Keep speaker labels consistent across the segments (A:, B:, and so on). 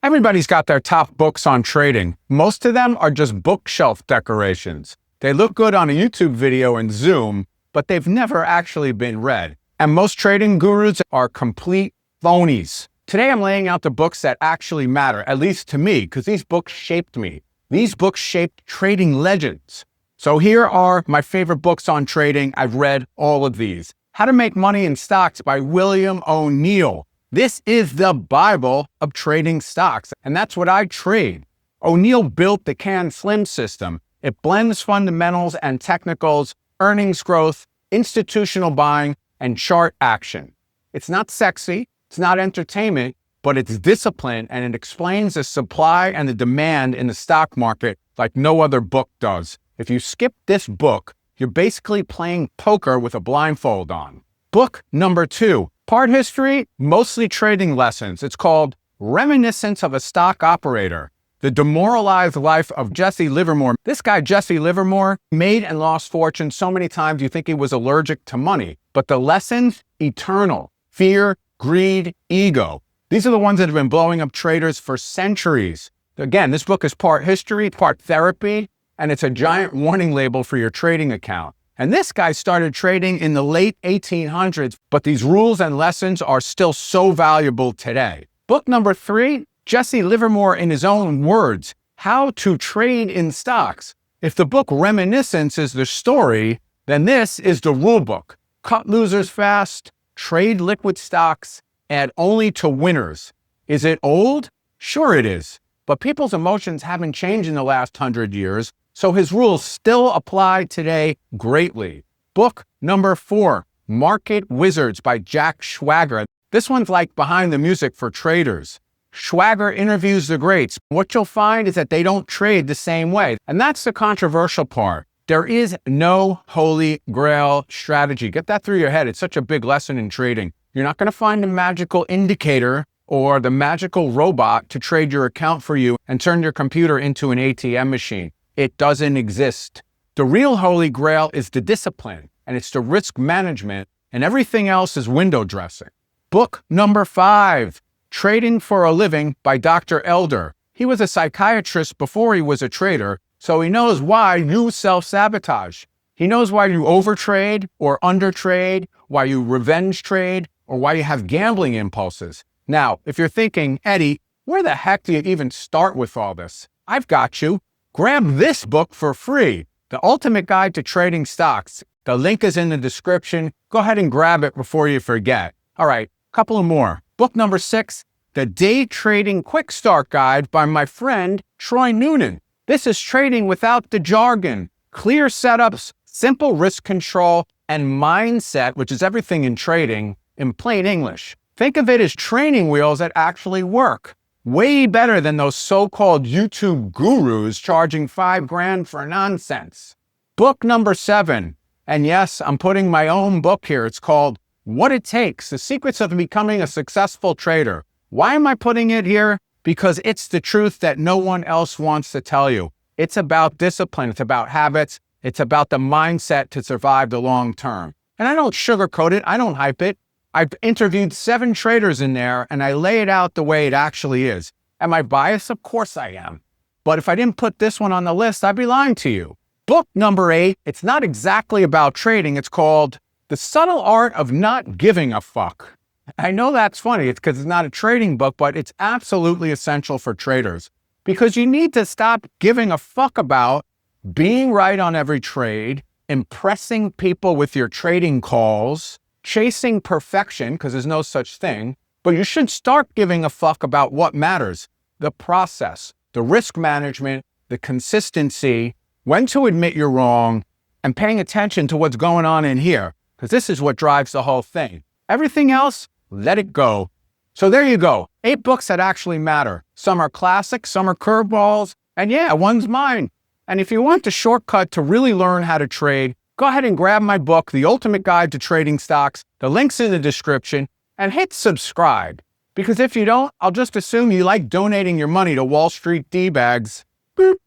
A: Everybody's got their top books on trading. Most of them are just bookshelf decorations. They look good on a YouTube video and Zoom, but they've never actually been read. And most trading gurus are complete phonies. Today I'm laying out the books that actually matter, at least to me, because these books shaped me. These books shaped trading legends. So here are my favorite books on trading. I've read all of these. How to Make Money in Stocks by William O'Neill. This is the Bible of trading stocks, and that's what I trade. O'Neill built the Can Slim system. It blends fundamentals and technicals, earnings growth, institutional buying, and chart action. It's not sexy, it's not entertainment, but it's discipline, and it explains the supply and the demand in the stock market like no other book does. If you skip this book, you're basically playing poker with a blindfold on. Book number 2, part history, mostly trading lessons. It's called Reminiscences of a Stock Operator. The Demoralized Life of Jesse Livermore. This guy, Jesse Livermore, made and lost fortune so many times you think he was allergic to money. But the lessons, eternal. Fear, greed, ego. These are the ones that have been blowing up traders for centuries. Again, this book is part history, part therapy, and it's a giant warning label for your trading account. And this guy started trading in the late 1800s, but these rules and lessons are still so valuable today. Book number 3, Jesse Livermore in his own words, How to Trade in Stocks. If the book Reminiscences is the story, then this is the rule book. Cut losers fast, trade liquid stocks, add only to winners. Is it old? Sure it is. But people's emotions haven't changed in the last 100 years, so his rules still apply today greatly. Book number 4, Market Wizards by Jack Schwager. This one's like behind the music for traders. Schwager interviews the greats. What you'll find is that they don't trade the same way. And that's the controversial part. There is no holy grail strategy. Get that through your head. It's such a big lesson in trading. You're not going to find a magical indicator or the magical robot to trade your account for you and turn your computer into an ATM machine. It doesn't exist. The real holy grail is the discipline, and it's the risk management, and everything else is window dressing. Book number 5, Trading for a Living by Dr. Elder. He was a psychiatrist before he was a trader, so he knows why you self-sabotage. He knows why you overtrade or undertrade, why you revenge trade, or why you have gambling impulses. Now, if you're thinking, Eddie, where the heck do you even start with all this? I've got you. Grab this book for free, The Ultimate Guide to Trading Stocks. The link is in the description. Go ahead and grab it before you forget. All right, a couple of more. Book number 6, The Day Trading Quick Start Guide by my friend Troy Nunan. This is trading without the jargon, clear setups, simple risk control, and mindset, which is everything in trading, in plain English. Think of it as training wheels that actually work. Way better than those so-called YouTube gurus charging $5,000 for nonsense. Book number 7, and yes, I'm putting my own book here. It's called What It Takes, The Secrets of Becoming a Successful Trader. Why am I putting it here? Because it's the truth that no one else wants to tell you. It's about discipline. It's about habits. It's about the mindset to survive the long term. And I don't sugarcoat it. I don't hype it. I've interviewed 7 traders in there, and I lay it out the way it actually is. Am I biased? Of course I am. But if I didn't put this one on the list, I'd be lying to you. Book number 8, it's not exactly about trading. It's called The Subtle Art of Not Giving a Fuck. I know that's funny. It's because it's not a trading book, but it's absolutely essential for traders. Because you need to stop giving a fuck about being right on every trade, impressing people with your trading calls, chasing perfection, because there's no such thing, but you should start giving a fuck about what matters. The process, the risk management, the consistency, when to admit you're wrong, and paying attention to what's going on in here, because this is what drives the whole thing. Everything else, let it go. So there you go, 8 books that actually matter. Some are classics, some are curveballs, and yeah, one's mine. And if you want the shortcut to really learn how to trade, go ahead and grab my book, The Ultimate Guide to Trading Stocks. The link's in the description, and hit subscribe. Because if you don't, I'll just assume you like donating your money to Wall Street D-bags. Boop.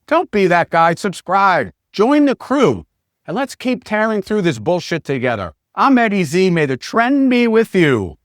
A: Don't be that guy. Subscribe. Join the crew. And let's keep tearing through this bullshit together. I'm Eddie Z. May the trend be with you.